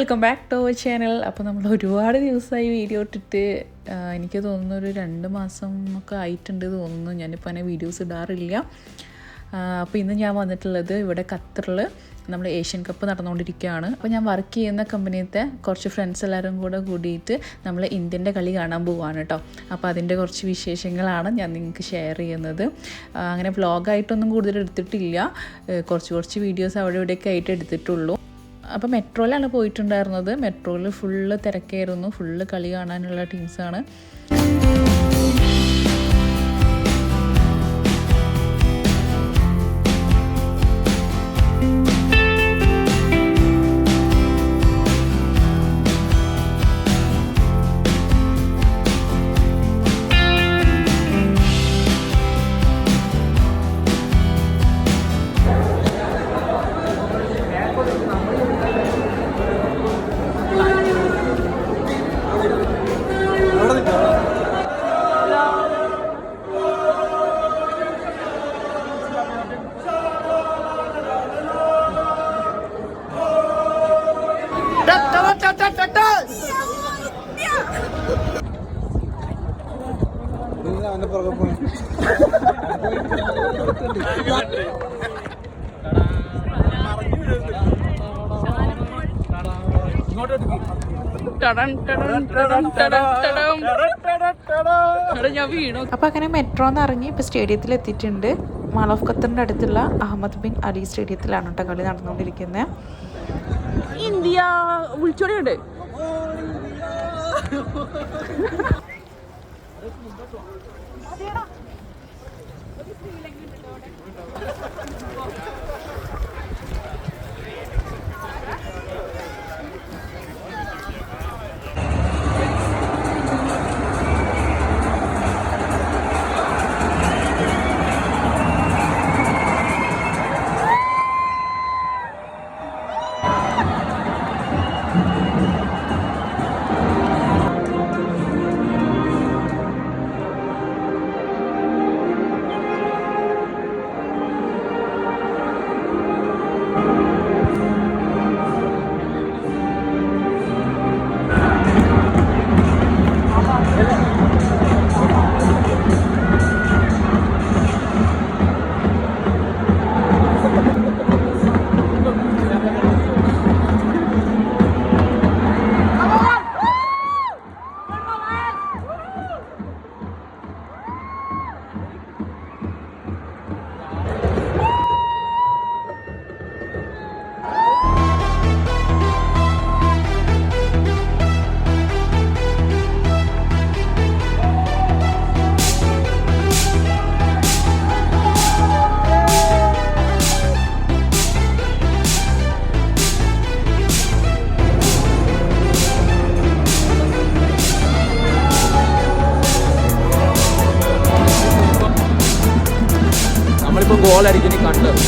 Welcome back to our channel. അപ്പോൾ നമ്മൾ ഒരുപാട് ദിവസമായി വീഡിയോ ഇട്ടിട്ട് എനിക്ക് തോന്നുന്നു ഒരു 2 മാസം ഒക്കെ ആയിട്ടുണ്ട് തോന്നുന്നു. ഞാനിപ്പോൾ അങ്ങനെ വീഡിയോസ് ഇടാറില്ല. അപ്പോൾ ഇന്ന് ഞാൻ വന്നിട്ടുള്ളത് ഇവിടെ ഖത്തറിൽ നമ്മൾ ഏഷ്യൻ കപ്പ് നടന്നുകൊണ്ടിരിക്കുകയാണ്. അപ്പോൾ ഞാൻ വർക്ക് ചെയ്യുന്ന കമ്പനിയത്തെ കുറച്ച് ഫ്രണ്ട്സ് എല്ലാവരും കൂടെ കൂടിയിട്ട് നമ്മൾ ഇന്ത്യൻ്റെ കളി കാണാൻ പോവുകയാണ് കേട്ടോ. അപ്പോൾ അതിൻ്റെ കുറച്ച് വിശേഷങ്ങളാണ് ഞാൻ നിങ്ങൾക്ക് ഷെയർ ചെയ്യുന്നത്. അങ്ങനെ വ്ളോഗായിട്ടൊന്നും കൂടുതൽ എടുത്തിട്ടില്ല, കുറച്ച് വീഡിയോസ് അവിടെ ഇവിടെയൊക്കെ ആയിട്ട് എടുത്തിട്ടുള്ളൂ. അപ്പോൾ മെട്രോയിലാണ് പോയിട്ടുണ്ടായിരുന്നത്. മെട്രോയിൽ ഫുള്ള് തിരക്കായിരുന്നു, ഫുള്ള് കളി കാണാനുള്ള ടീംസാണ്. അപ്പോൾ അങ്ങനെ മെട്രോന്ന് ഇറങ്ങി ഇപ്പോൾ സ്റ്റേഡിയത്തിൽ എത്തിയിട്ടുണ്ട്. മാൾ ഓഫ് ഖത്തറിൻ്റെ അടുത്തുള്ള അഹമ്മദ് ബിൻ അലി സ്റ്റേഡിയത്തിലാണ് കേട്ടോ കളി നടന്നുകൊണ്ടിരിക്കുന്നത്. ഇന്ത്യ വിളിച്ചോടിയുണ്ട്. ഗോൾ അടിച്ചിട്ട് കണ്ടത്.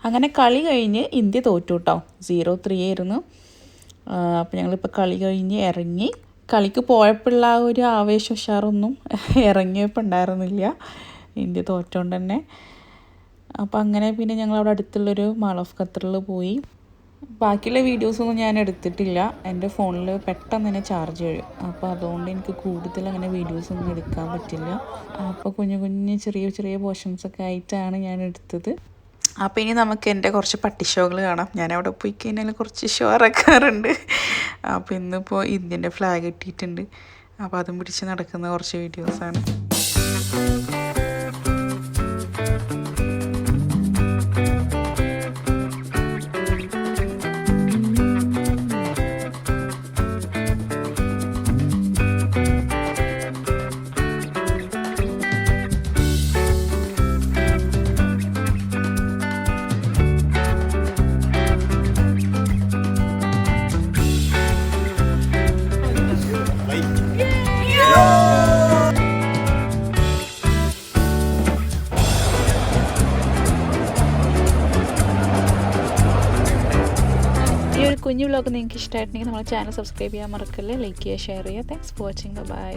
അങ്ങനെ കളി കഴിഞ്ഞ് ഇന്ത്യ തോറ്റു കേട്ടോ. 0-3 ആയിരുന്നു. അപ്പോൾ ഞങ്ങളിപ്പോൾ കളി കഴിഞ്ഞ് ഇറങ്ങി. കളിക്ക് പോയപ്പോഴുള്ള ആ ഒരു ആവേശം ഉഷാറൊന്നും ഇറങ്ങിയപ്പോൾ ഉണ്ടായിരുന്നില്ല, ഇന്ത്യ തോറ്റോണ്ട് തന്നെ. അപ്പോൾ അങ്ങനെ പിന്നെ ഞങ്ങളവിടെ അടുത്തുള്ളൊരു മാൾ ഓഫ് ഖത്തറിൽ പോയി. ബാക്കിയുള്ള വീഡിയോസൊന്നും ഞാൻ എടുത്തിട്ടില്ല. എൻ്റെ ഫോണിൽ പെട്ടെന്ന് തന്നെ ചാർജ് കഴിയും. അപ്പോൾ അതുകൊണ്ട് എനിക്ക് കൂടുതൽ അങ്ങനെ വീഡിയോസൊന്നും എടുക്കാൻ പറ്റില്ല. അപ്പോൾ കുഞ്ഞു ചെറിയ പോർഷൻസൊക്കെ ആയിട്ടാണ് ഞാൻ എടുത്തത്. അപ്പോൾ ഇനി നമുക്ക് എൻ്റെ കുറച്ച് പട്ടി ഷോകൾ കാണാം. ഞാൻ അവിടെ പോയി കഴിഞ്ഞാൽ കുറച്ച് ഷോ ഇറക്കാറുണ്ട്. അപ്പോൾ ഇന്നിപ്പോൾ ഇന്ത്യൻ്റെ ഫ്ലാഗ് ഇട്ടിട്ടുണ്ട്. അപ്പോൾ അതും പിടിച്ച് നടക്കുന്ന കുറച്ച് വീഡിയോസാണ്. കുഞ്ഞു വ്ലോഗ് നിങ്ങൾക്ക് ഇഷ്ടമായിട്ടുണ്ടെങ്കിൽ നമ്മൾ ചാനൽ സബ്സ്ക്രൈബ് ചെയ്യാൻ മറക്കല്ലേ, ലൈക്ക് ചെയ്യുക, ഷെയർ ചെയ്യുക. Thanks for watching. ബൈ.